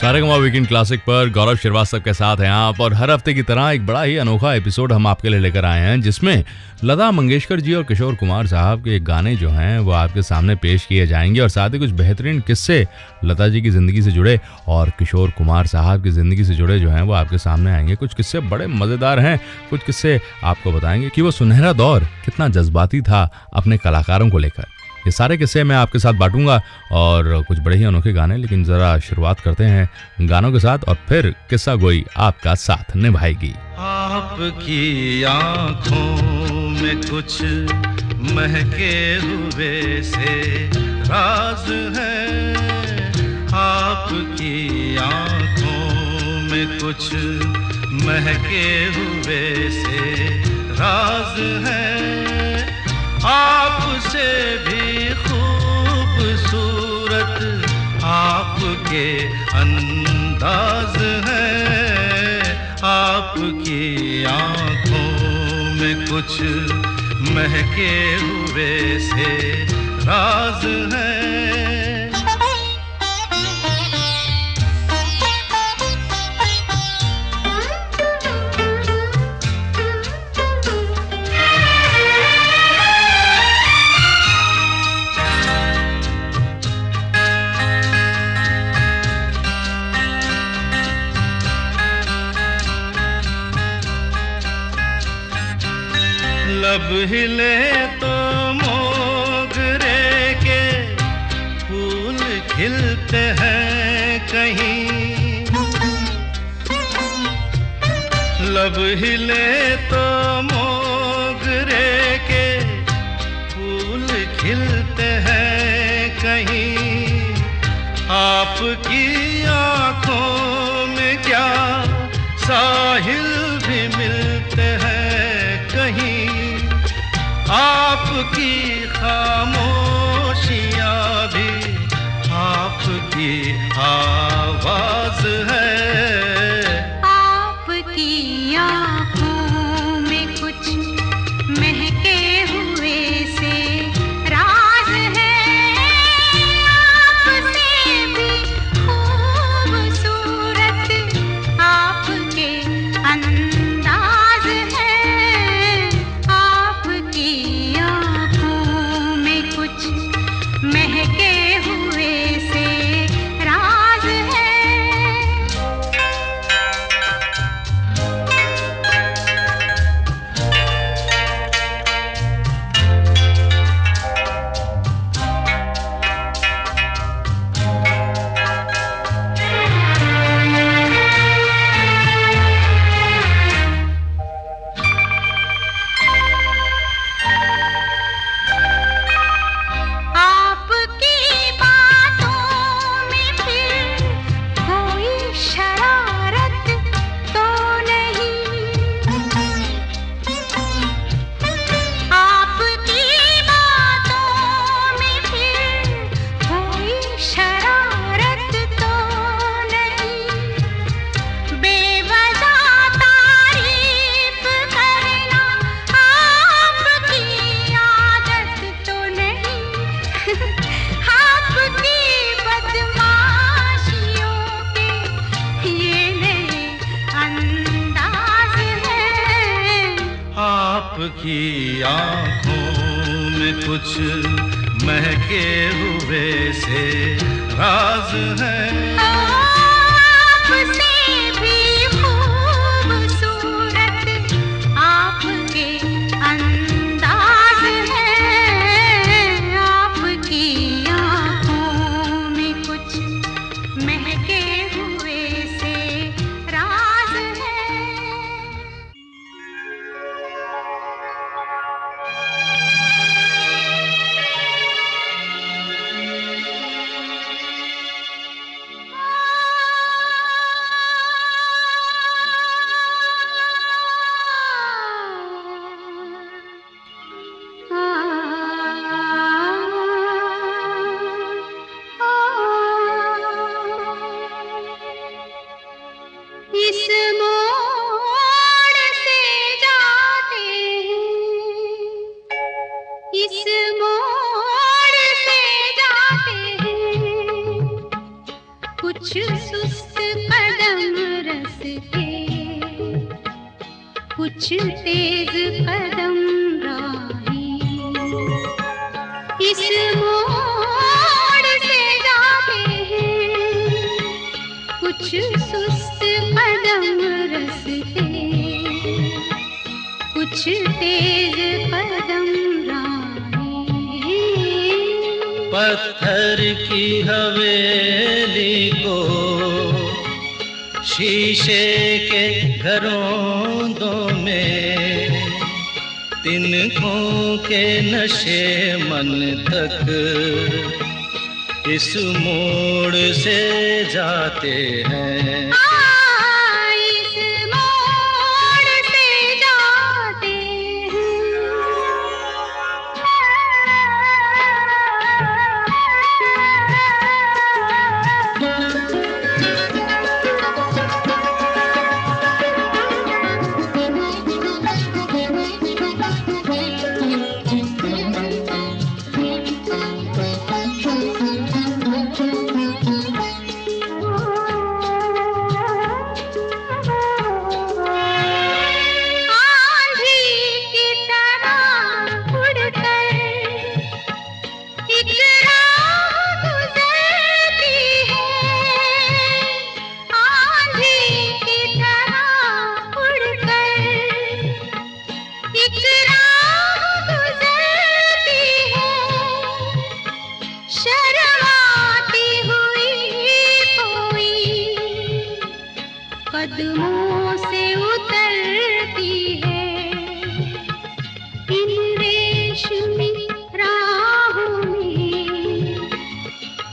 Saregama weekend classic पर गौरव श्रीवास्तव के साथ हैं आप। और हर हफ्ते की तरह एक बड़ा ही अनोखा एपिसोड हम आपके लिए लेकर आए हैं, जिसमें लता मंगेशकर जी और किशोर कुमार साहब के गाने जो हैं वो आपके सामने पेश किए जाएंगे। और साथ ही कुछ बेहतरीन किस्से लता जी की ज़िंदगी से जुड़े और किशोर कुमार साहब की ज़िंदगी से जुड़े जो हैं वो आपके सामने आएंगे। कुछ किस्से बड़े मज़ेदार हैं, कुछ किस्से आपको बताएंगे कि वो सुनहरा दौर कितना जज्बाती था अपने कलाकारों को लेकर। ये सारे किस्से मैं आपके साथ बांटूंगा और कुछ बड़े ही अनोखे गाने। लेकिन ज़रा शुरुआत करते हैं गानों के साथ और फिर किस्सा गोई आपका साथ निभाएगी। आपकी आंखों में कुछ महके हुए से राज है, आपकी आंखों में कुछ महके हुए से राज है, आपसे भी खूबसूरत आपके अंदाज है, आपकी आंखों में कुछ महके हुए से राज है। लब हिले तो मोगरे के फूल खिलते हैं कहीं, लब हिले तो मोगरे के फूल खिलते हैं कहीं, आपकी आंखों में क्या साहिल भी मिलते हैं कहीं, आपकी खामोशियाँ भी आपकी आवाज है, आपकी आँखों में कुछ महके हुए से राज है, आपसे भी खूबसूरत आपके अंदाज है, आपकी आँखों में कुछ महके हुए से राज है। आपकी बातों में फिर कोई शरारत तो नहीं, आपकी बातों में फिर कोई शरारत तो नहीं, बेवजह तारीफ करना आपकी आदत तो नहीं, आपकी बदमाशियों के ये नए अंदाज है, आपकी आंखों में कुछ महके हुए से राज है, आपसे भी खूबसूरत आपके अंदाज है, आपकी आँखों में कुछ महके हुए से राज है। इस मोड़ से जाते हैं, इस मोड़ से जाते हैं, कुछ सुस्त कुछ तेज कदम राही इस मोड़ से जाते हैं, कुछ सुस्त कदम रस्ते, कुछ तेज कदम राही। पत्थर की हवेली को शीशे के घरों में, तिनकों के नशे मन तक इस मोड़ से जाते हैं। इस मोड़ से जाते कदमों से उतरती है, इन रेशमी राहों में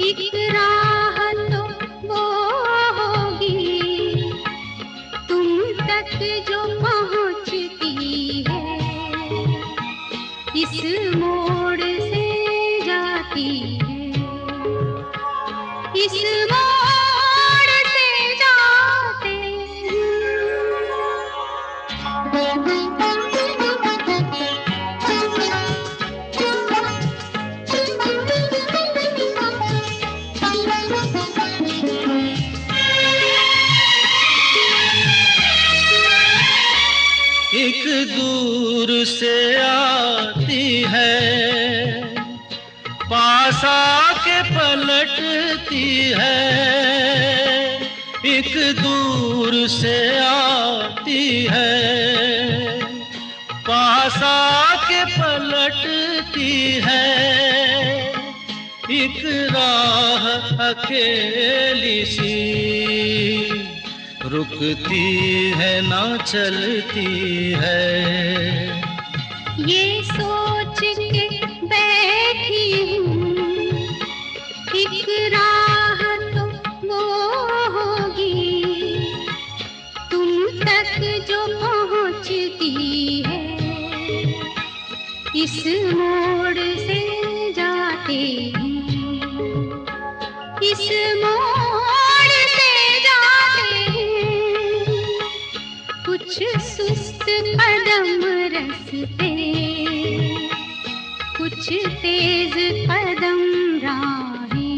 एक राह तो वो होगी तुम तक जो पहुंचती है, इस मोड़ से जाती है, इस मोड़ से जाते एक दूर से आती है, पास आके पलटती है। एक दूर से आती है, पास आके पलटती है। एक राह अकेली सी रुकती है ना चलती है। ये सोच के बैठी हूँ एक राह तो वो होगी तुम तक जो पहुँचती है, इस मोड़ से जाते हैं, इस मोड़ से जाते हैं, कुछ सुस्त कदम रस्ते, कुछ तेज कदम राही।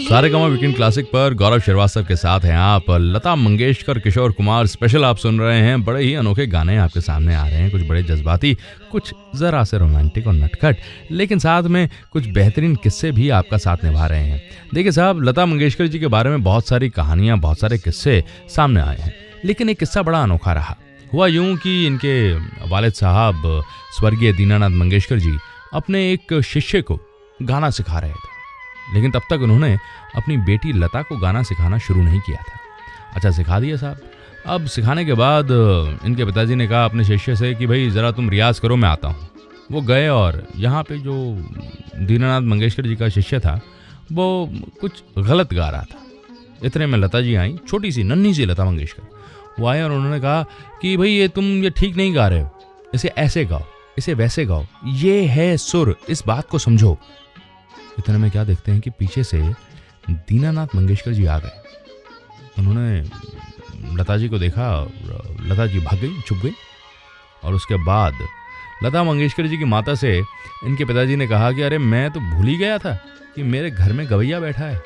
सारेगामा वीकेंड क्लासिक पर गौरव श्रीवास्तव के साथ हैं आप। लता मंगेशकर, किशोर कुमार स्पेशल आप सुन रहे हैं। बड़े ही अनोखे गाने आपके सामने आ रहे हैं, कुछ बड़े जज्बाती, कुछ जरा से रोमांटिक और नटखट, लेकिन साथ में कुछ बेहतरीन किस्से भी आपका साथ निभा रहे हैं। देखिए साहब, लता मंगेशकर जी के बारे में बहुत सारी कहानियां, बहुत सारे किस्से सामने आए हैं, लेकिन एक किस्सा बड़ा अनोखा रहा। हुआ यूं कि इनके वालिद साहब स्वर्गीय दीनानाथ मंगेशकर जी अपने एक शिष्य को गाना सिखा रहे थे, लेकिन तब तक उन्होंने अपनी बेटी लता को गाना सिखाना शुरू नहीं किया था। अच्छा, सिखा दिया साहब। अब सिखाने के बाद इनके पिताजी ने कहा अपने शिष्य से कि भाई ज़रा तुम रियाज़ करो, मैं आता हूँ। वो गए और यहाँ पे जो दीनानाथ मंगेशकर जी का शिष्य था वो कुछ गलत गा रहा था। इतने में लता जी आई, छोटी सी नन्ही सी लता मंगेशकर। वो आए और उन्होंने कहा कि भाई ये ठीक नहीं गा रहे हो, इसे ऐसे गाओ, इसे वैसे गाओ, ये है सुर, इस बात को समझो। इतने में क्या देखते हैं कि पीछे से दीनानाथ मंगेशकर जी आ गए। उन्होंने लता जी को देखा, लता जी भाग गई, छुप गई। और उसके बाद लता मंगेशकर जी की माता से इनके पिताजी ने कहा कि अरे मैं तो भूल ही गया था कि मेरे घर में गवैया बैठा है,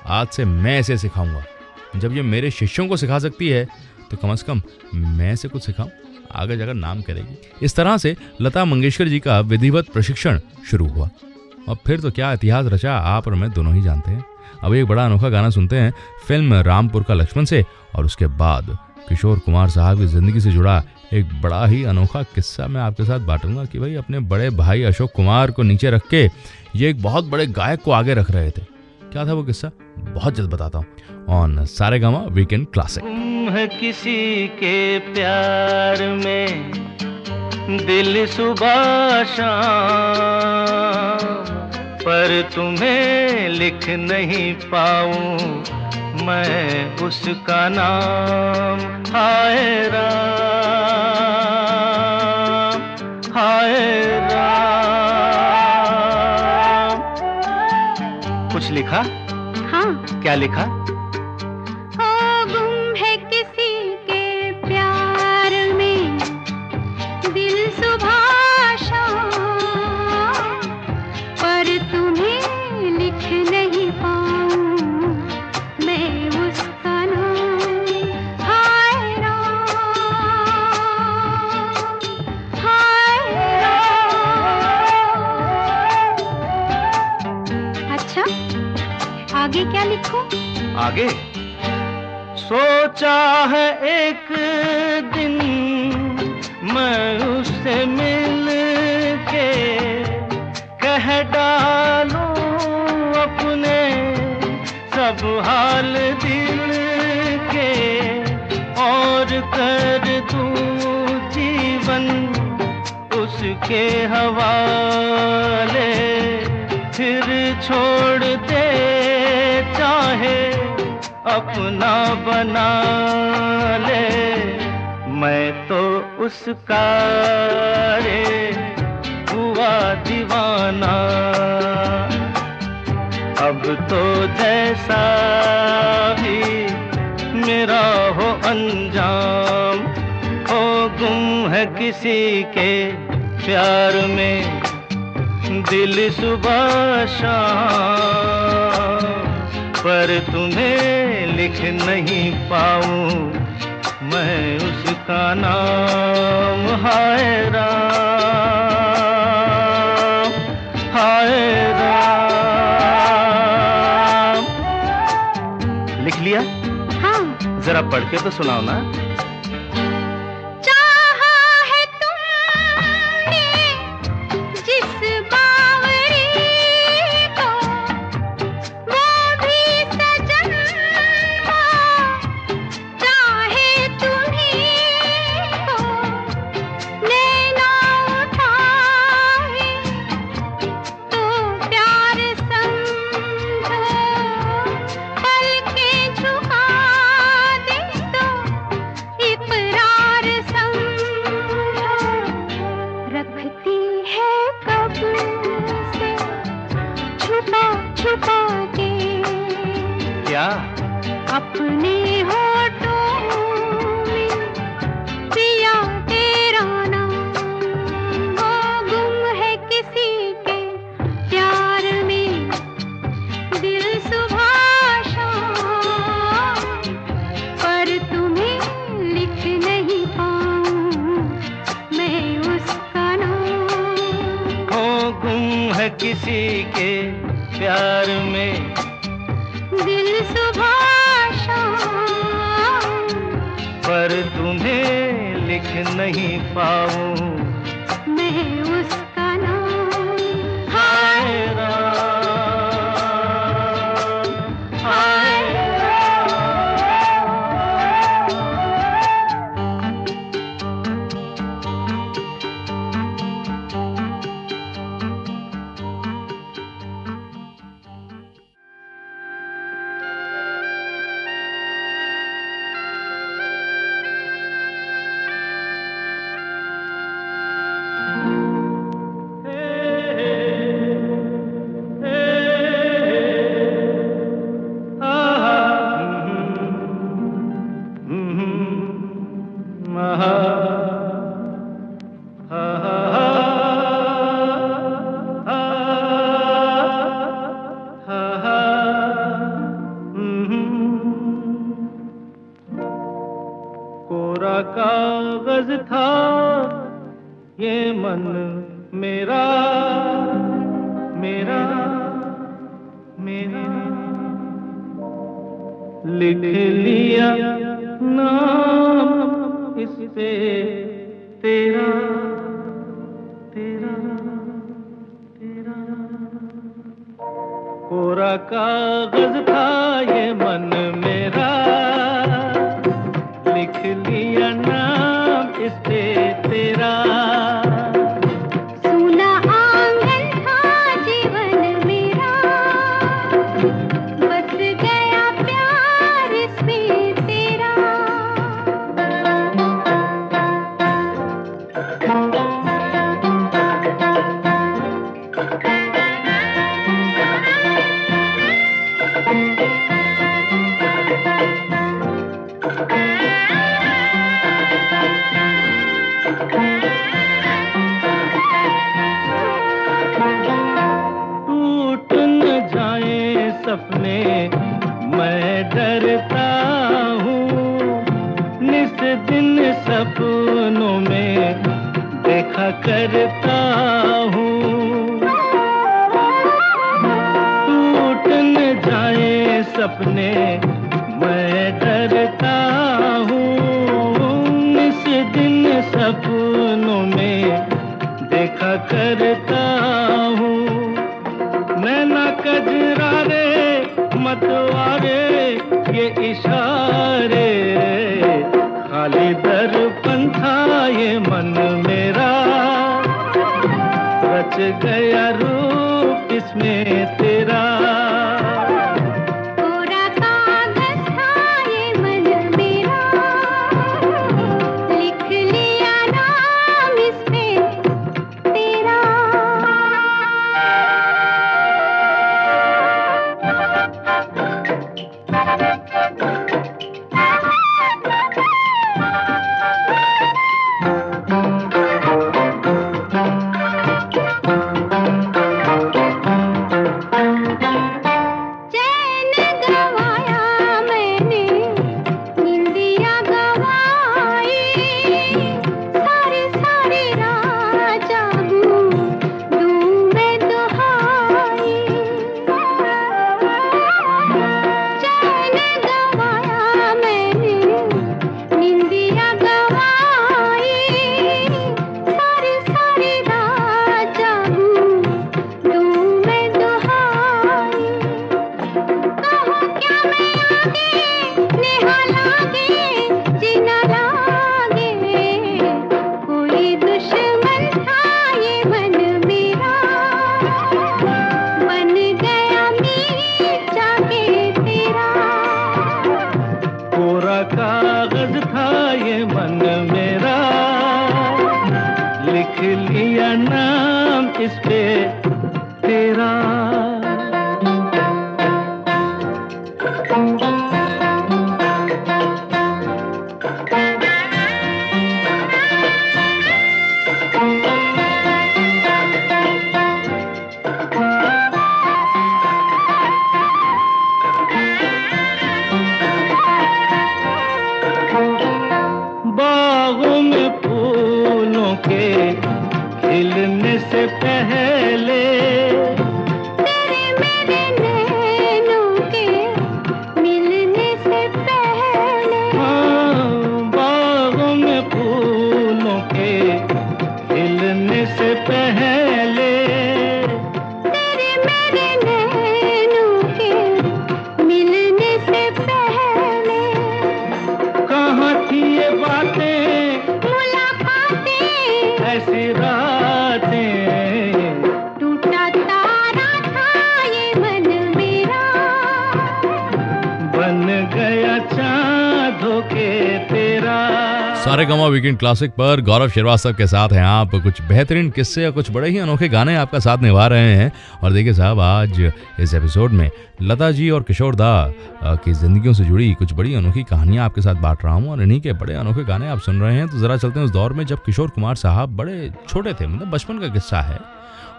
आज से मैं इसे सिखाऊंगा। जब ये मेरे शिष्यों को सिखा सकती है तो कम से कम मैं इसे कुछ सिखाऊं। आगे जाकर नाम करेगी। इस तरह से लता मंगेशकर जी का विधिवत प्रशिक्षण शुरू हुआ और फिर तो क्या इतिहास रचा आप और मैं दोनों ही जानते हैं। अब एक बड़ा अनोखा गाना सुनते हैं फिल्म रामपुर का लक्ष्मण से, और उसके बाद किशोर कुमार साहब की जिंदगी से जुड़ा एक बड़ा ही अनोखा किस्सा मैं आपके साथ बांटूंगा कि भाई अपने बड़े भाई अशोक कुमार को नीचे रख के ये एक बहुत बड़े गायक को आगे रख रहे थे। क्या था वो किस्सा, बहुत जल्द बताता हूँ ऑन सारेगामा वीकेंड क्लासिक। तुम है किसी के प्यार में दिल सुबह शाम, पर तुम्हें लिख नहीं पाऊं मैं उसका नाम। हाय राम, हाय राम। कुछ लिखा? हाँ। क्या लिखा? ओ गुम है किसी के प्यार में दिल सुबह शाम, पर तुम्हें लिख नहीं पाऊं मैं उसका नाम। हाय राम, हाय राम। अच्छा, आगे क्या लिखूं? आगे सोचा है एक दिन मैं उससे मिल के कह डालूं अपने सब हाल दिल के, और कर दूं जीवन उसके हवाले, फिर छोड़ दे चाहे अपना बना ले। मैं तो उसका रे हुआ दीवाना, अब तो जैसा भी मेरा हो अंजाम। हो गुम है किसी के प्यार में दिल सुबह शाम, पर तुम्हें लिख नहीं पाऊं मैं उसका नाम। हाय राम, हाय राम। लिख लिया? हाँ। जरा पढ़ के तो सुनाओ ना। क्या? अपने होठों में पिया तेरा नाम। वो गुम है किसी के प्यार में दिल सुबह शाम, पर तुम्हें लिख नहीं पाऊं मैं उसका नाम। वो गुम है किसी के प्यार में दिल सुबह शाम, पर तुम्हें लिख नहीं पाऊं मैं उसका नाम। हाय राम, हाय लिख लिया नाम इस पे तेरा तेरा तेरा। कोरा कागज था ये मन मेरा, लिख लिया नाम इस पे तेरा। सूना आंगन था जीवन मेरा, बस गया प्यार इसमें तेरा। टूट न जाए सपने मैं डरता हूँ, निस दिन सपनों में देखा करता हूँ। टूट न जाए सपने मैं डरता हूँ, निस दिन सपनों में देखा करता हूँ। नैना कजरारे मतवारे ये इशारे, खाली दर्पण था ये मन मेरा, रच गया रूप इसमें तेरा। कोरा कागज था ये मन मेरा, लिख लिया नाम इस पे तेरा। चैन गवाया मैंने, निंदिया गवाई, सारी सारी रात जागूं दूं मैं दुहाई। चैन गवाया मैंने, निंदिया गवाई, सारी सारी रात जागूं दूं मैं दुहाई। कहो क्या मैं आगे नेहा लागे जीना लागे, कोई दुश्मन था ये मन मेरा, बन गया मीत जाके तेरा। कोरा कागज था ये मन मेरा, लिख लिया नाम इस पे तेरा। बागों में फूलों के खिलने से पहले, तेरे मेरे नैनों के मिलने से पहले, हाँ, बागों में फूलों के खिलने से पहले, तेरे मेरे नैनों के मिलने से पहले, कहाँ थी ये बातें मुलाकातें, ऐसी रातें। टूटा तारा था ये मन मेरा, बन गया चाँद होके तेरा। सारे गमा वीकेंड क्लासिक पर गौरव श्रीवास्तव के साथ हैं आप। कुछ बेहतरीन किस्से और कुछ बड़े ही अनोखे गाने आपका साथ निभा रहे हैं। और देखिए साहब, आज इस एपिसोड में लता जी और किशोर दा की जिंदगियों से जुड़ी कुछ बड़ी अनोखी कहानियां आपके साथ बांट रहा हूं, और इन्हीं के बड़े अनोखे गाने आप सुन रहे हैं। तो जरा चलते हैं उस दौर में जब किशोर कुमार साहब बड़े छोटे थे, मतलब बचपन का किस्सा है।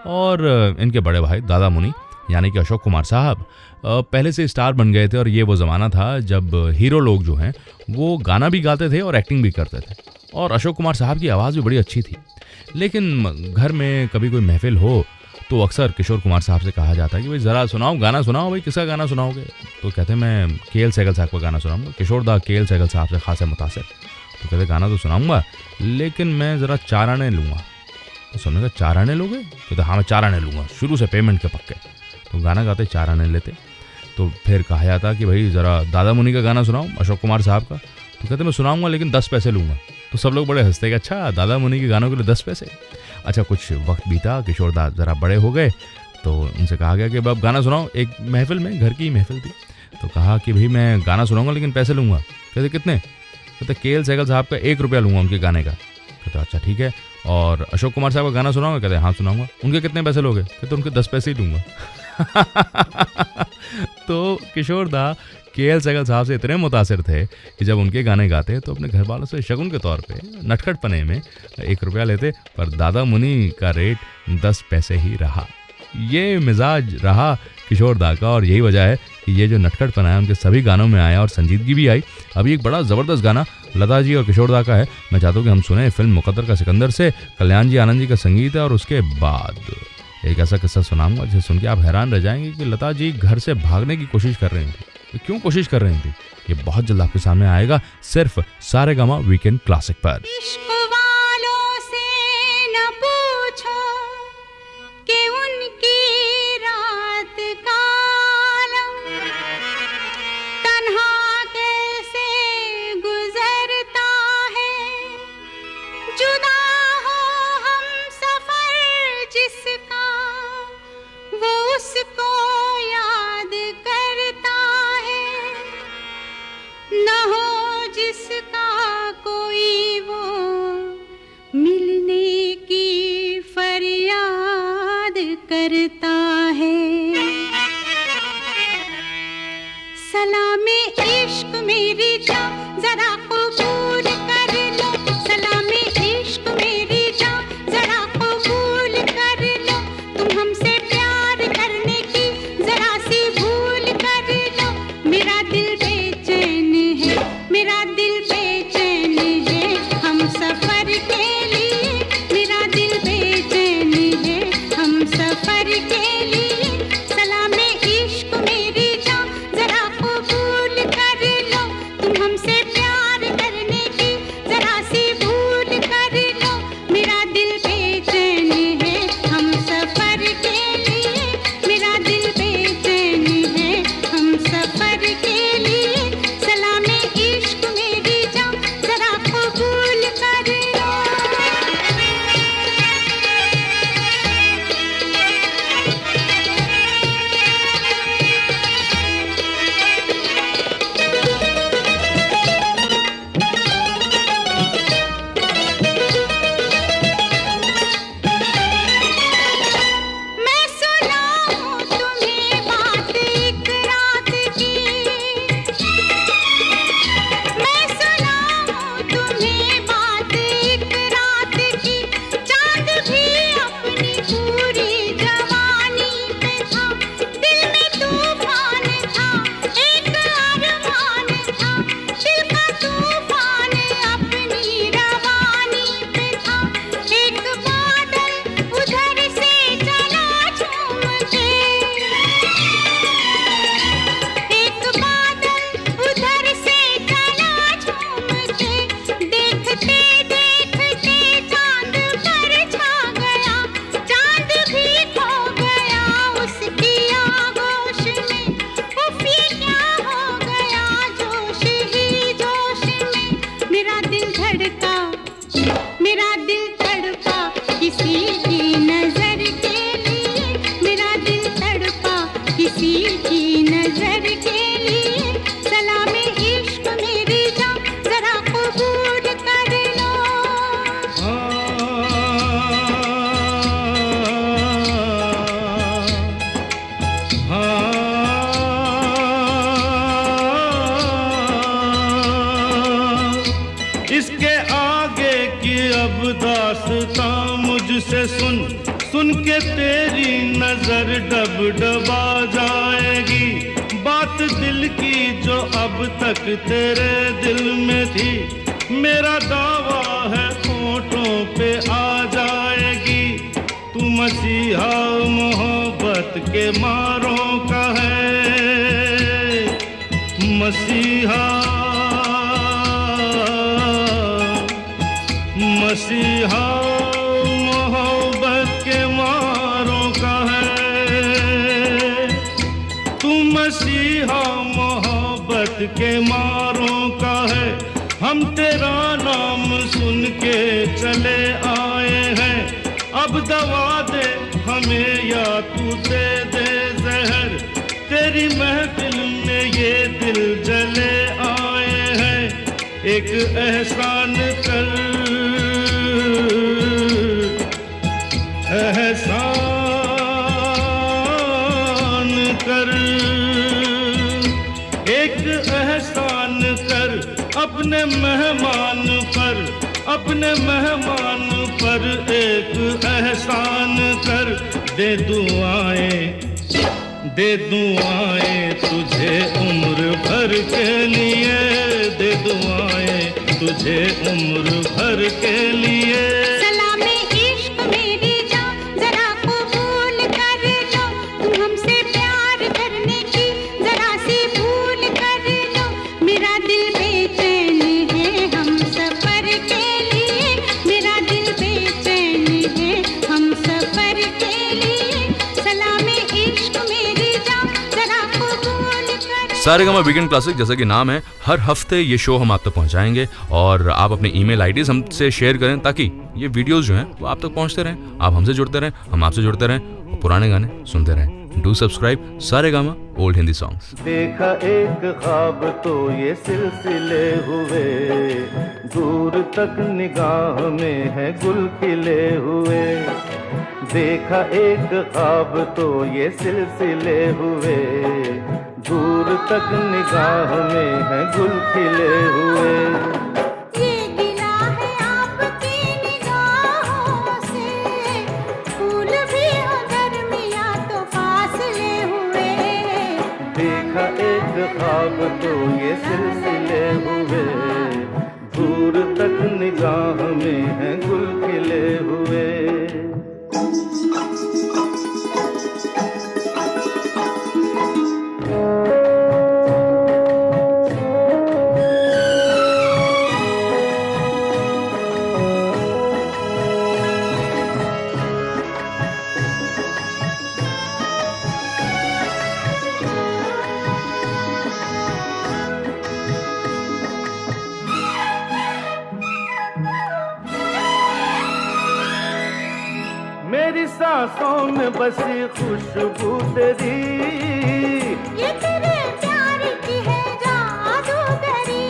और इनके बड़े भाई दादा मुनि यानी कि अशोक कुमार साहब पहले से स्टार बन गए थे। और ये वो ज़माना था जब हीरो लोग जो हैं वो गाना भी गाते थे और एक्टिंग भी करते थे। और अशोक कुमार साहब की आवाज़ भी बड़ी अच्छी थी। लेकिन घर में कभी कोई महफिल हो तो अक्सर किशोर कुमार साहब से कहा जाता है कि भाई ज़रा सुनाओ, गाना सुनाओ भाई, किसका गाना सुनाओगे? तो कहते हैं मैं के.एल. सहगल साहब का गाना सुनाऊंगा। किशोर दा के.एल. सहगल साहब से खासे मुतासिर, तो कहते गाना तो सुनाऊंगा लेकिन मैं ज़रा 4 आने लूँगा। तो सुनने का 4 आने लोगे? कहते हाँ मैं 4 आने लूँगा, शुरू से पेमेंट के पक्के। तो गाना गाते 4 आने लेते। तो फिर कहा जाता कि भाई ज़रा दादा मुनि का गाना सुनाओ, अशोक कुमार साहब का। तो कहते मैं सुनाऊंगा लेकिन 10 पैसे लूँगा। तो सब लोग बड़े हंसते कि अच्छा दादा मुनि के गानों के लिए 10 पैसे। अच्छा कुछ वक्त बीता, किशोर दा ज़रा बड़े हो गए, तो उनसे कहा गया कि अब गाना सुनाओ। एक महफिल में, घर की महफिल थी, तो कहा कि भाई मैं गाना सुनाऊंगा लेकिन पैसे लूँगा। कहते कितने? कहते के.एल. सहगल साहब का 1 रुपया लूँगा उनके गाने का। कहते अच्छा ठीक है। और अशोक कुमार साहब का गाना सुनाऊंगा? कहते हाँ सुनाऊंगा। उनके कितने पैसे लोगे? कहते उनके 10 पैसे ही दूंगा। तो किशोर दा के.एल. सहगल साहब से इतने मुतासिर थे कि जब उनके गाने गाते तो अपने घर वालों से शगुन के तौर पे नटखट पने में 1 रुपया लेते, पर दादा मुनि का रेट 10 पैसे ही रहा। ये मिजाज रहा किशोर दा का, और यही वजह है कि ये जो नटखट पना है उनके सभी गानों में आया और संजीदगी भी आई। अभी एक बड़ा ज़बरदस्त गाना लता जी और किशोर दा का है, मैं चाहता हूँ कि हम सुने। फिल्म मुकद्दर का सिकंदर से कल्याण जी आनंद जी का संगीत है, और उसके बाद एक ऐसा किस्सा सुनाऊंगा जिसे सुन के आप हैरान रह जाएंगे कि लता जी घर से भागने की कोशिश कर रही थी। तो क्यों कोशिश कर रही थी, ये बहुत जल्द आपके सामने आएगा, सिर्फ सारेगामा वीकेंड क्लासिक पर। इश्क वालों से न पूछो कि उनकी रात का आलम तन्हा कैसे गुजरता है, जुदा हो हम सफर जिसका वो उसको याद करता है, न हो जिसका कोई वो मिलने की फरियाद करता है। सलामे इश्क मेरी जान जरा कबूल कर लो, सलामे इश्क मेरी जान जरा कबूल कर लो, तुम हमसे प्यार करने की जरा सी भूल कर लो। मेरा दिल बेचैन है, मेरा दिल बेचैन है हम सफर के लिए, मेरा दिल बेचैन है हम सफर के लिए। सलामे इश्क मेरी जान जरा कबूल कर लो, तुम हमसे प्यार करने की जरा सी भूल कर लो। मेरा दिल बेचैन है हम सफर के लिए, मेरा दिल बेचैन है हम सफर के लिए। सलामे इश्क मेरी जान जरा कबूल कर लो। मैं सुनाऊं तुम्हें बात एक रात की, मैं सुनाऊं तुम्हें बात एक रात की। चांद भी अपनी पूरी जवानी पे था, दिल में तूफान था, एक अरमान था, दिल का तूफान अपनी रवानी पे था। एक बादल उधर से चला झूम के, एक बादल उधर से चला झूम के, देखते देखते चांद पर छा गया, चांद भी खो गया उसकी आगोश में। उफ ये क्या हो गया जोश ही जोश में, मेरा दिल धड़का, मेरा दिल तड़पा किसी की नजर के लिए, मेरा दिल तड़पा किसी की नजर के लिए। सलामे इश्क मेरी जान जरा कबूल कर लो। इसके आगे की अब दास्तां मुझसे सुन, सुन के तेरी नजर डब डबा जाएगी। बात दिल की जो अब तक तेरे दिल में थी, मेरा दावा है होठों पे आ जाएगी। तू मसीहा मोहब्बत के मारों का है, मसीहा मसीहा मोहब्बत के मारों का है। तू मसीहा मोहब्बत के मारों का है। हम तेरा नाम सुन के चले आए हैं, अब दवा दे हमें या तू दे दे जहर। तेरी महफिल में ये दिल जले आए हैं, एक एहसान कर, एहसान कर, एक एहसान कर अपने मेहमान पर, अपने मेहमान पर एक एहसान कर। दे दुआएं तुझे उम्र भर के लिए, दे दुआएं तुझे उम्र भर के लिए। सलामे इश्क मेरी जान जरा कबूल कर लो, तुम हमसे प्यार करने की जरा सी भूल कर लो। मेरा दिल बेचैन है हम सफर के लिए, मेरा दिल बेचैन है हम सफर के लिए। सलामे इश्क मेरी जान जरा कबूल कर। सारेगामा वीकेंड क्लासिक जैसा कि नाम है, हर हफ्ते ये शो हम आप तक पहुंचाएंगे और आप अपने ईमेल आईडीज हमसे शेयर करें ताकि ये वीडियोस जो हैं वो आप तक पहुंचते रहें, आप हमसे जुड़ते रहें, हम आपसे जुड़ते रहें और पुराने गाने सुनते रहें। Do subscribe Saregama old Hindi songs. देखा एक ख्वाब तो ये सिलसिले हुए, दूर तक निगाह में है गुल खिले हुए। देखा एक ख्वाब तो ये सिलसिले हुए, दूर तक निगाह में है गुल खिले हुए। ये गिला है आपकी निगाहों से, फूल भी हो दरमिया तो फासले हुए। देखा एक ख्वाब तो ये सिलसिले हुए, दूर तक निगाह में है गुल खिले हुए। मेरी सांसों में बसी खुशबू तेरी, ये तेरे प्यार की है जादूगरी।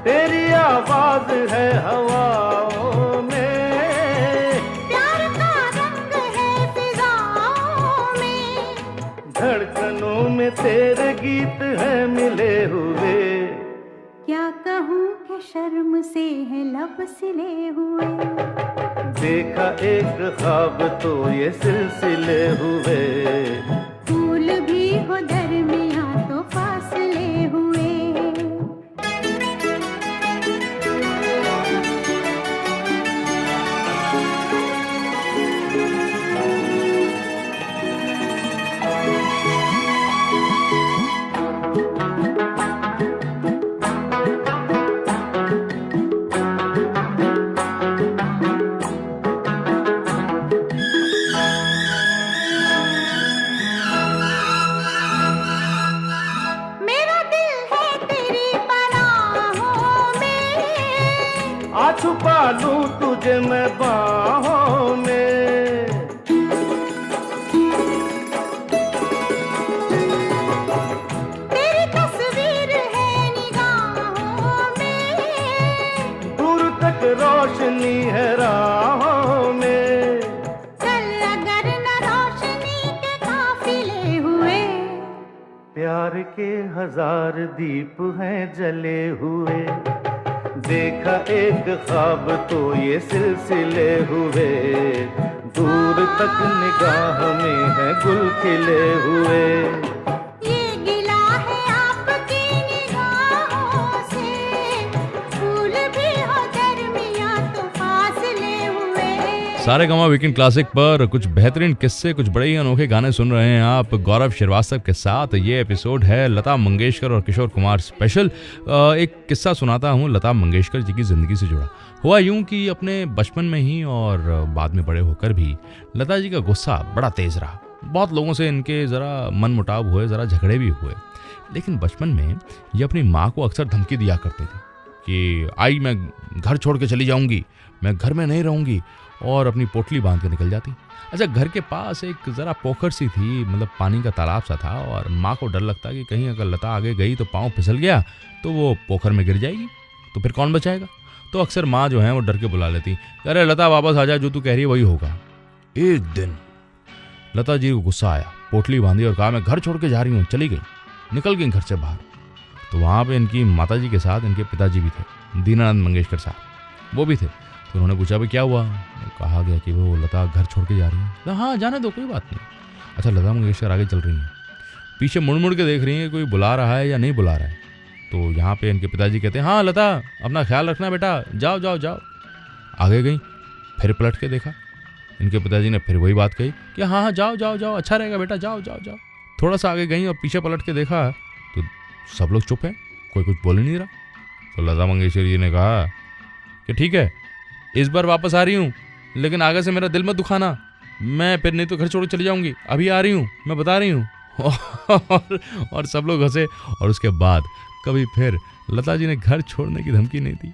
तेरी आवाज है हवाओं में, प्यार का रंग है फिजाओं में। धड़कनों में तेरे गीत है मिले हुए। क्या कहूँ कि शर्म से है लब सिले हुए। देखा एक ख्वाब तो ये सिलसिले हुए, फूल भी हो दरमिया तो फासले हुए। छुपा लूं तुझे मैं बाहों में। तेरी तस्वीर है निगाहों में, दूर तक रोशनी है राहों में। चल अगर न रोशनी के काफिले हुए, प्यार के 1000 दीप हैं जले हुए। देखा एक ख्वाब तो ये सिलसिले हुए, दूर तक निगाह में है गुल खिले हुए। ये गिला है आपकी निगाहों से, फूल भी सारेगामा वीकेंड क्लासिक पर कुछ बेहतरीन किस्से, कुछ बड़े ही अनोखे गाने सुन रहे हैं आप गौरव श्रीवास्तव के साथ। ये एपिसोड है लता मंगेशकर और किशोर कुमार स्पेशल। एक किस्सा सुनाता हूँ लता मंगेशकर जी की ज़िंदगी से जुड़ा। हुआ यूं कि अपने बचपन में ही और बाद में बड़े होकर भी लता जी का गुस्सा बड़ा तेज़ रहा। बहुत लोगों से इनके ज़रा मन मुटाव हुए, ज़रा झगड़े भी हुए। लेकिन बचपन में ये अपनी माँ को अक्सर धमकी दिया करते थे कि आई मैं घर छोड़ के चली जाऊँगी, मैं घर में नहीं रहूँगी, और अपनी पोटली बांध के निकल जाती। अच्छा, घर के पास एक ज़रा पोखर सी थी, मतलब पानी का तालाब सा था, और माँ को डर लगता कि कहीं अगर लता आगे गई तो पाँव फिसल गया तो वो पोखर में गिर जाएगी, तो फिर कौन बचाएगा। तो अक्सर माँ जो है वो डर के बुला लेती, अरे लता वापस आ जा, जो तू कह रही है वही होगा। एक दिन लता जी को गुस्सा आया, पोटली बांधी और कहा मैं घर छोड़ के जा रही हूँ। चली गई, निकल गई घर से बाहर। तो वहाँ पे इनकी माता जी के साथ इनके पिताजी भी थे, दीनानंद मंगेशकर साहब, वो भी थे। तो उन्होंने पूछा भाई क्या हुआ। कहा गया कि वो लता घर छोड़ के जा रही है। तो हाँ जाने दो, कोई बात नहीं। अच्छा, लता मंगेशकर आगे चल रही हैं, पीछे मुड़ मुड़ के देख रही हैं कोई बुला रहा है या नहीं बुला रहा है। तो यहाँ पे इनके पिताजी कहते हैं हाँ लता अपना ख्याल रखना बेटा, जाओ जाओ जाओ। आगे गई, फिर पलट के देखा, इनके पिताजी ने फिर वही बात कही कि हाँ हाँ जाओ जाओ जाओ, अच्छा रहेगा बेटा, जाओ जाओ जाओ। थोड़ा सा आगे गई और पीछे पलट के देखा तो सब लोग चुप हैं, कोई कुछ बोल नहीं रहा। तो लता मंगेशकर जी ने कहा कि ठीक है, इस बार वापस आ रही हूँ, लेकिन आगे से मेरा दिल मत दुखाना, मैं फिर नहीं तो घर छोड़ चली जाऊँगी, अभी आ रही हूँ, मैं बता रही हूँ। और सब लोग हंसे। और उसके बाद कभी फिर लता जी ने घर छोड़ने की धमकी नहीं दी।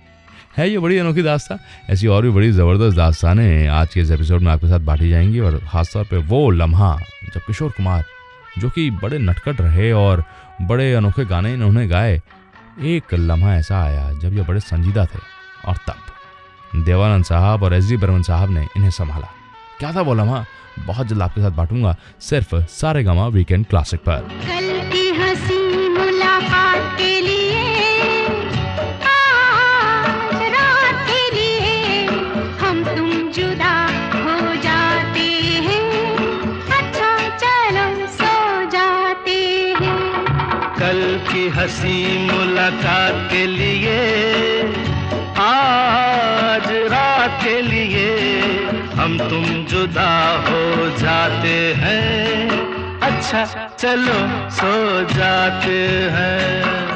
है ये बड़ी अनोखी दास्तान। ऐसी और भी बड़ी ज़बरदस्त दास्तानें आज के इस एपिसोड में आपके साथ बांटी जाएंगी, और ख़ासतौर पे वो लम्हा जब किशोर कुमार, जो कि बड़े नटखट रहे और बड़े अनोखे गाने इन्होंने गाए, एक लम्हा ऐसा आया जब ये बड़े संजीदा थे, और तब देवानंद साहब और एस डी बर्मन साहब ने इन्हें संभाला। क्या था वो लम्हा, बहुत जल्द आपके साथ बांटूंगा, सिर्फ सारेगामा वीकेंड क्लासिक पर। कल की हंसी मुलाकात के लिए, आज रात के लिए हम तुम जुदा हो जाते हैं, अच्छा चलो सो जाते हैं। कल की हंसी मुलाकात के लिए, आज रात के लिए हम तुम जुदा हो जाते हैं, अच्छा चलो सो जाते हैं।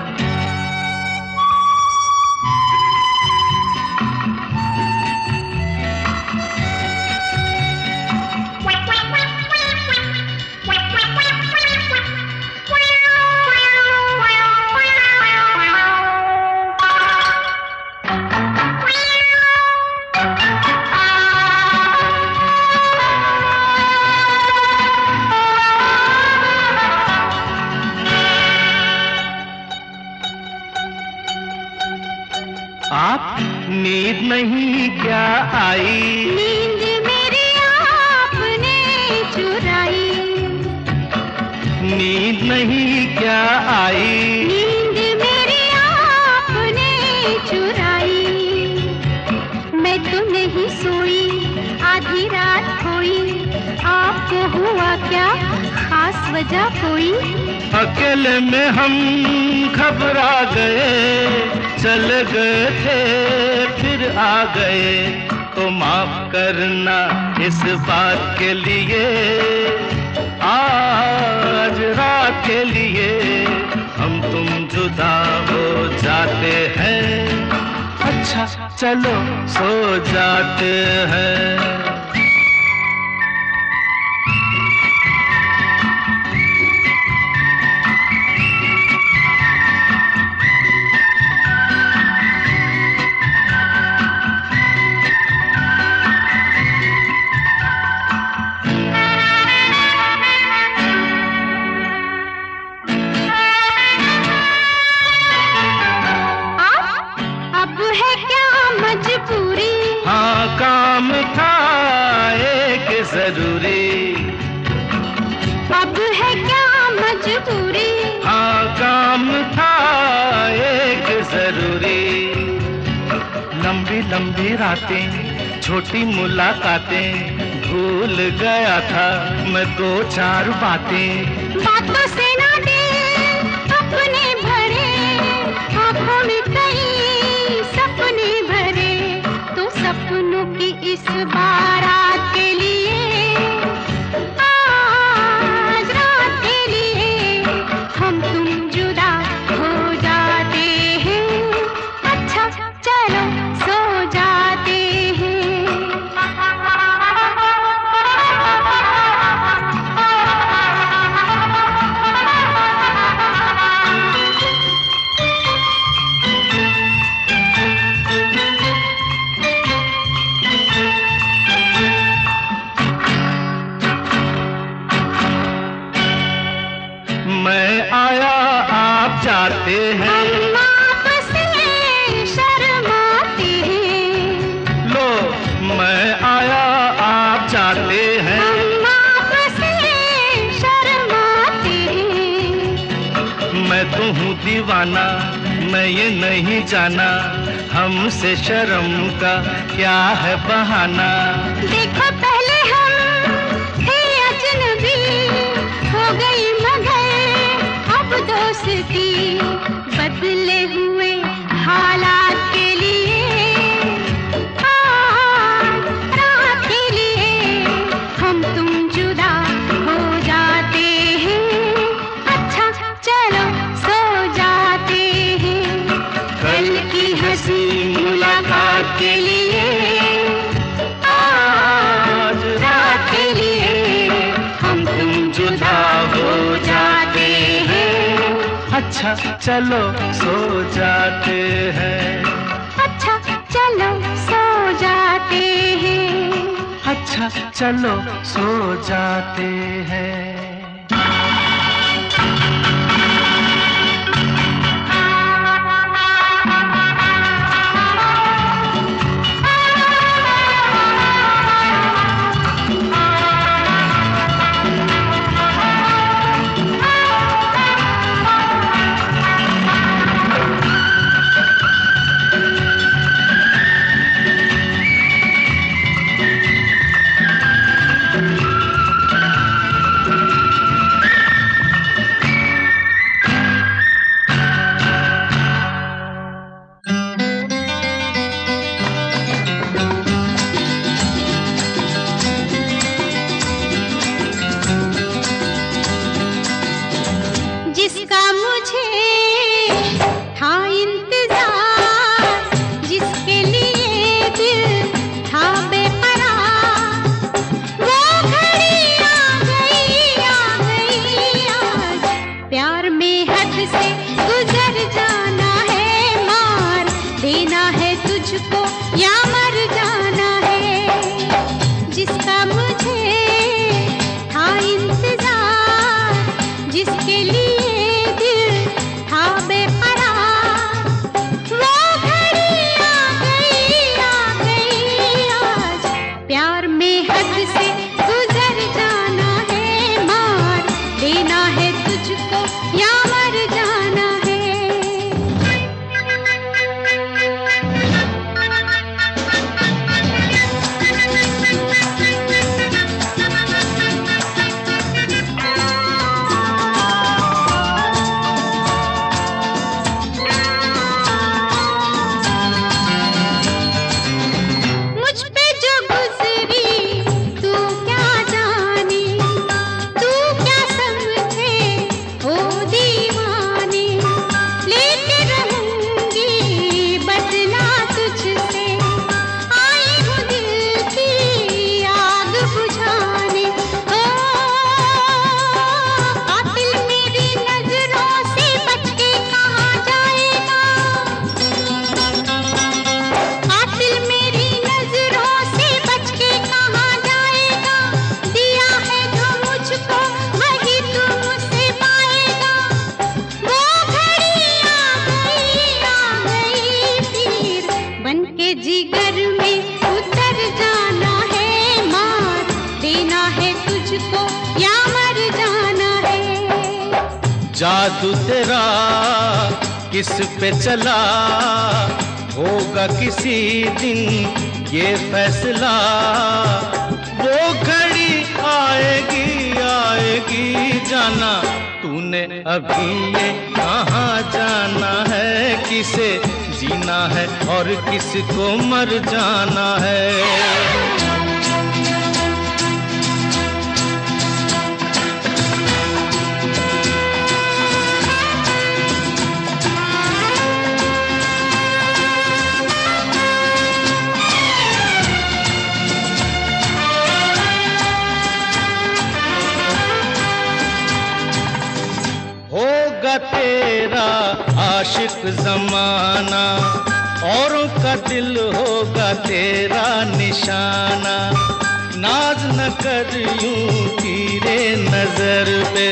आप नींद नहीं क्या आई, नींद मेरी आपने चुराई, नींद नहीं क्या आई, नींद मेरी आपने चुराई। मैं तो नहीं सोई, आधी रात खोई, आपको हुआ क्या खास वजह कोई। अकेले में हम घबरा गए, चल गए थे फिर आ गए, तो माफ करना इस बात के लिए, आज रात के लिए हम तुम जुदा हो जाते हैं, अच्छा चलो सो जाते हैं। काम था एक जरूरी, अब है क्या मजबूरी, हाँ काम था एक जरूरी। लंबी लंबी रातें, छोटी मुलाकातें, भूल गया था मैं दो चार बातें। बातों से ना दे अपने भरे, आंखों में कई सपने भरे, तो सपनों की इस बार हूँ दीवाना, मैं ये नहीं जाना हमसे शर्म का क्या है बहाना। देखो पहले हम थे अजनबी, हो गई मगर अब दोस्ती, बदले हुए हालात के लिए, रात के लिए हम तुम जुदा हो जाते हैं। अच्छा चलो सो जाते हैं, कल की हंसी मुलाकात के लिए, आज रात के लिए हम तुम जुदा हो जाते हैं। अच्छा चलो सो जाते हैं, अच्छा चलो सो जाते हैं। अच्छा चलो सो जाते हैं। जिसका मुझे था इंतजार, जिसके लिए दिल था बेकरार, वो घड़ी आ गई आज, प्यार में हद से गुजर जाना है, मार देना है तुझको या मर जाना है। जिसका मुझे था इंतजार, जिसके लिए जादू तेरा किस पे चला, होगा किसी दिन ये फैसला। वो घड़ी आएगी आएगी जाना, तूने अभी ये कहाँ जाना है, किसे जीना है और किसको मर जाना है। होगा तेरा आशिक जमाना, औरों का दिल होगा तेरा निशाना। नाज न कर यूं तीरे नजर पे,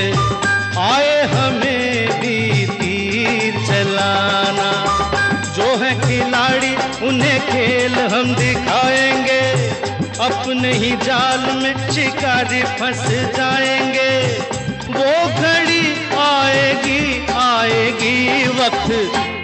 आए हमें भी तीर चलाना। जो है खिलाड़ी उन्हें खेल हम दिखाएंगे, अपने ही जाल में शिकारी फंस जाएंगे। वो घड़ी आएगी आएगी वक्त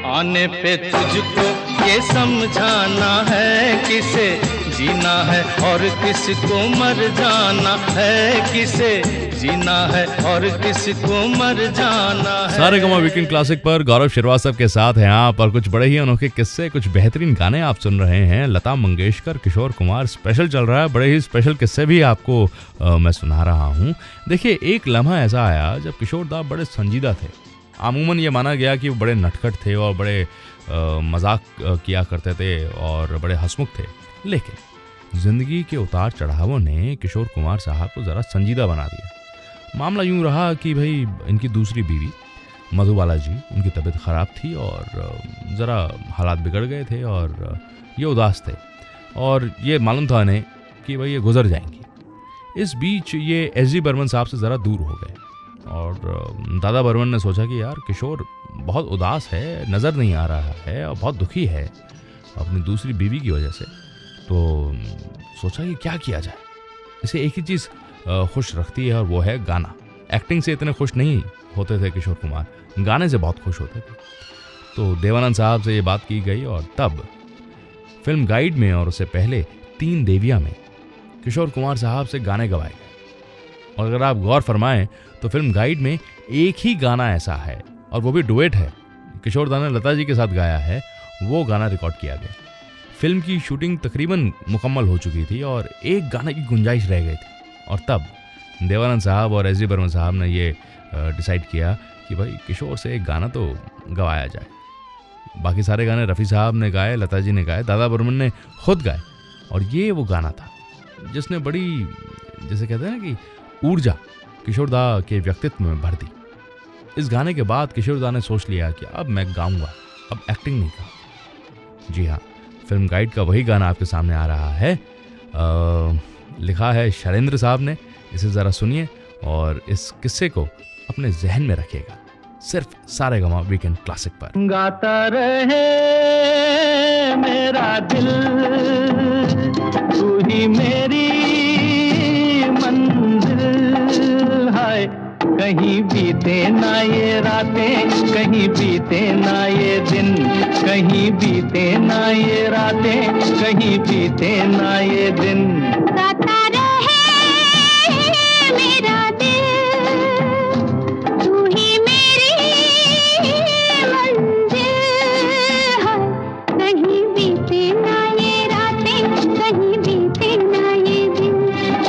आने पे तुझको ये समझाना है किसे जीना है और किसको मर जाना है, किसे जीना है और किसको मर जाना है। सारेगामा वीकेंड क्लासिक पर गौरव श्रीवास्तव के साथ हैं आप और कुछ बड़े ही अनोखे किस्से, कुछ बेहतरीन गाने आप सुन रहे हैं। लता मंगेशकर, किशोर कुमार स्पेशल चल रहा है। बड़े ही स्पेशल किस्से भी आपको मैं सुना रहा हूँ। देखिए, एक लम्हा ऐसा आया जब किशोर दा बड़े संजीदा थे। अमूमन ये माना गया कि वो बड़े नटखट थे और बड़े मजाक किया करते थे और बड़े हंसमुख थे, लेकिन जिंदगी के उतार चढ़ावों ने किशोर कुमार साहब को ज़रा संजीदा बना दिया। मामला यूं रहा कि भाई इनकी दूसरी बीवी मधुबाला जी, उनकी तबीयत ख़राब थी और ज़रा हालात बिगड़ गए थे और ये उदास थे और ये मालूम था इन्हें कि भाई ये गुजर जाएंगी। इस बीच ये एस.डी. बर्मन साहब से ज़रा दूर हो गए और दादा बर्मन ने सोचा कि यार किशोर बहुत उदास है, नज़र नहीं आ रहा है और बहुत दुखी है अपनी दूसरी बीवी की वजह से। तो सोचा कि क्या किया जाए। इसे एक ही चीज़ खुश रखती है और वो है गाना। एक्टिंग से इतने खुश नहीं होते थे किशोर कुमार, गाने से बहुत खुश होते थे। तो देवानंद साहब से ये बात की गई और तब फिल्म गाइड में और उससे पहले 3 देवियाँ में किशोर कुमार साहब से गाने गवाए गए। और अगर आप गौर फरमाएं तो फिल्म गाइड में एक ही गाना ऐसा है और वो भी डुएट है, किशोर दा ने लता जी के साथ गाया है, वो गाना रिकॉर्ड किया गया। फिल्म की शूटिंग तकरीबन मुकम्मल हो चुकी थी और एक गाने की गुंजाइश रह गई थी और तब देवानंद साहब और एस.डी. बर्मन साहब ने ये डिसाइड किया कि भाई किशोर से एक गाना तो गवाया जाए। बाकी सारे गाने रफ़ी साहब ने गाए, लता जी ने गाए, दादा बर्मन ने खुद गाए और ये वो गाना था जिसने बड़ी, जैसे कहते हैं ना कि ऊर्जा किशोर दा के व्यक्तित्व में भर दी। इस गाने के बाद किशोर दा ने सोच लिया कि अब मैं गाऊंगा, अब एक्टिंग नहीं करूँगा। जी हाँ, फिल्म गाइड का वही गाना आपके सामने आ रहा है। लिखा है शैलेंद्र साहब ने। इसे ज़रा सुनिए और इस किस्से को अपने जहन में रखिएगा, सिर्फ सारेगामा वीकेंड क्लासिक पर। गाता रहे मेरा दिल, तू ही मेरी मंजिल है। कहीं बीते ना ये रातें, कहीं बीते ना ये दिन, कहीं बीते ना ये रातें, कहीं बीते ना ये दिन। गाता रहे मेरा दिल, तू ही मेरी मंजिल है। कहीं बीते ना ये रातें, कहीं बीते ना ये दिन,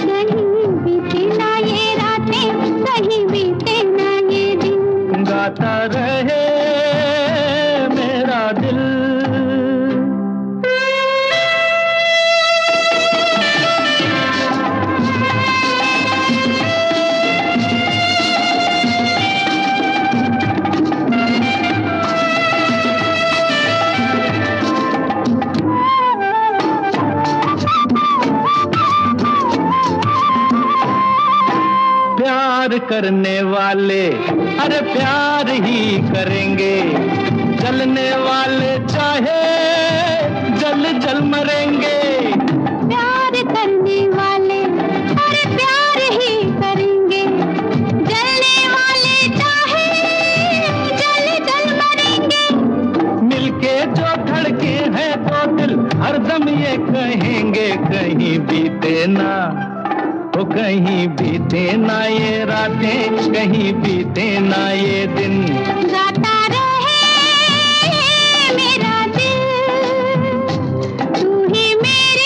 कहीं बीते ना ये रातें, कहीं बीते ना ये दिन। गाता रहे मेरा दिल। प्यार करने वाले अरे प्यार ही करेंगे, जलने वाले चाहे जल जल मरेंगे। प्यार करने वाले अरे प्यार ही करेंगे, जलने वाले चाहे जल जल मरेंगे। मिलके जो धड़के हैं तो दिल हरदम ये कहेंगे, कहीं बीते ना, ओ कहीं बीते ना ये रातें, कहीं बीते ना ये दिन। गाता रहे मेरा दिल, तू ही मेरी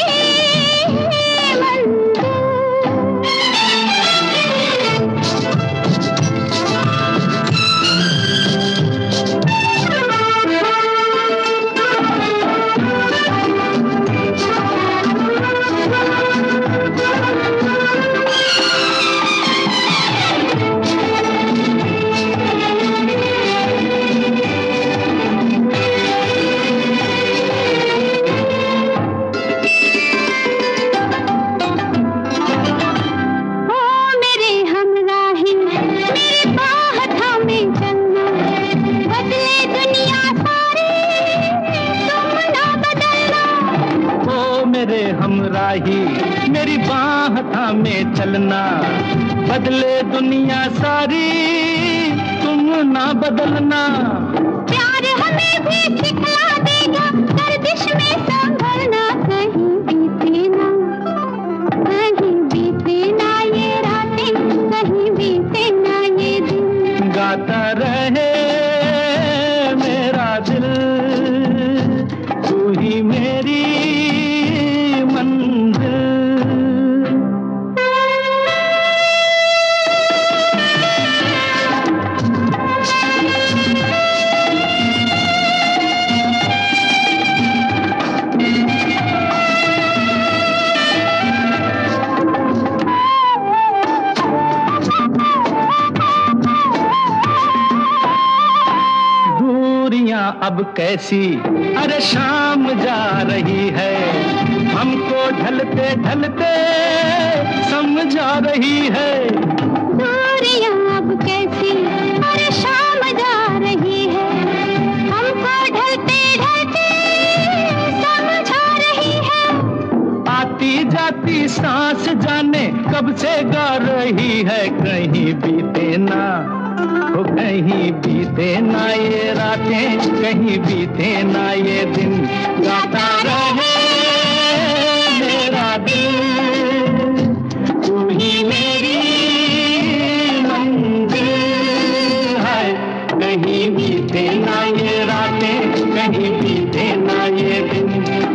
मेरी बाह थामे चलना, बदले दुनिया सारी तुम ना बदलना। प्यार हमें भी सिखला देगा, गर्दिश में संभलना। कहीं बीते ना ये रातें, कहीं बीते ना ये दिन। गाता रहे मेरा दिल, तू ही मेरी मंजिल। अब कैसी अरे शाम जा रही है, हमको ढलते ढलते समझा रही है। दूरियां अब कैसी अरे शाम जा रही है, हमको ढलते ढलते समझा रही है। आती जाती सांस जाने कब से गा रही है, कहीं बीते ना हो, कहीं बीते ना ये रातें, कहीं बीते ना ये दिन। गाता रहे मेरा दिल, तू ही मेरी मंजिल है। कहीं बीते ना ये रातें, कहीं बीते ना ये दिन।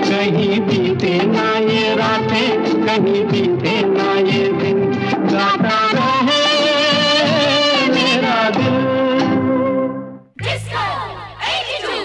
कहीं बीते ना ये रातें, कहीं बीते ना ये दिन। गाता रहे मेरा दिल। Disco 82,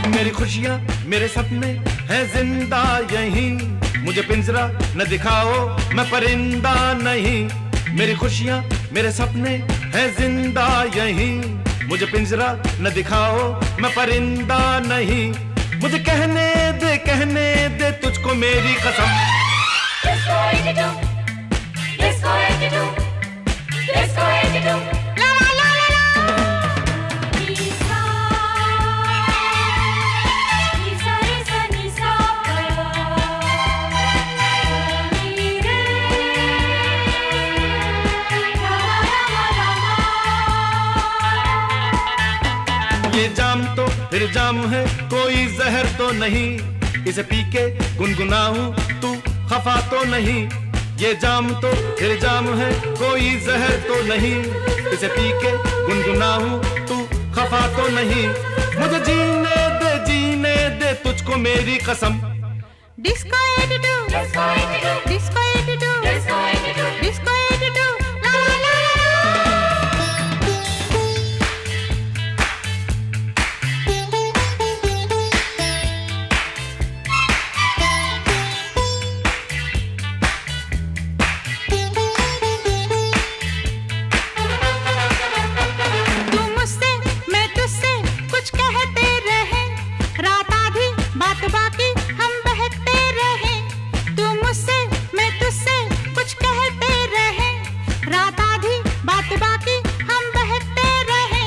मेरी खुशियाँ मेरे सपने हैं जिंदा यहीं, मुझे पिंजरा न दिखाओ मैं परिंदा नहीं। मेरी खुशियाँ मेरे सपने हैं जिंदा यहीं, मुझे पिंजरा न दिखाओ मैं परिंदा नहीं। मुझे कहने दे तुझको मेरी कसम। Disco 82, Disco 82, Disco 82, la la la la la. Nisa, Nisa, Nisa, Nisa, Ni re, Rama Rama Rama. ये जाम तो फिर जाम है, कोई जहर तो नहीं, इसे पी के गुनगुनाऊं तू खफा तो नहीं। ये जाम तो फिर जाम है, कोई जहर तो नहीं, इसे पी के गुनगुनाऊं तू खफा तो नहीं। मुझे जीने दे तुझको मेरी कसम। Disco 82, Disco 82, Disco 82, Disco 82, Disco 82, la la la la. तू मुझसे मैं तुझसे कुछ कहते रहे, रात आधी बात बाकी हम बहकते रहे। तू मुझसे मैं तुझसे कुछ कहते रहे, रात आधी बात बाकी हम बहकते रहे।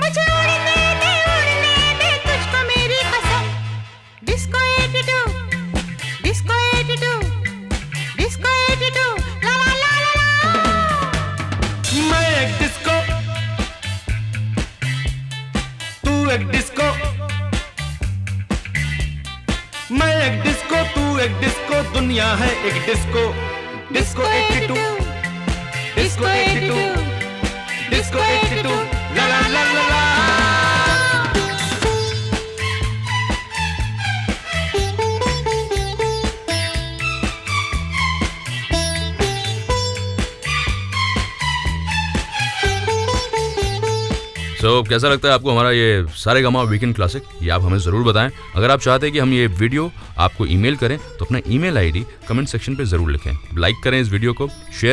मुझे उड़ने दे तुझको मेरी कसम। Disco 82, Disco 82, Disco 82, la la la la la. मैं एक डिस्को, तू एक डिस्को। मैं एक डिस्को, तू एक डिस्को, दुनिया है एक डिस्को। डिस्को 82, डिस्को 82, डिस्को 82, ला ला ला ला ला। तो कैसा लगता है आपको हमारा ये सारेगामा वीकेंड क्लासिक, ये आप हमें ज़रूर बताएं। अगर आप चाहते हैं कि हम ये वीडियो आपको ईमेल करें तो अपना ईमेल आईडी कमेंट सेक्शन पे ज़रूर लिखें। लाइक करें इस वीडियो को, शेयर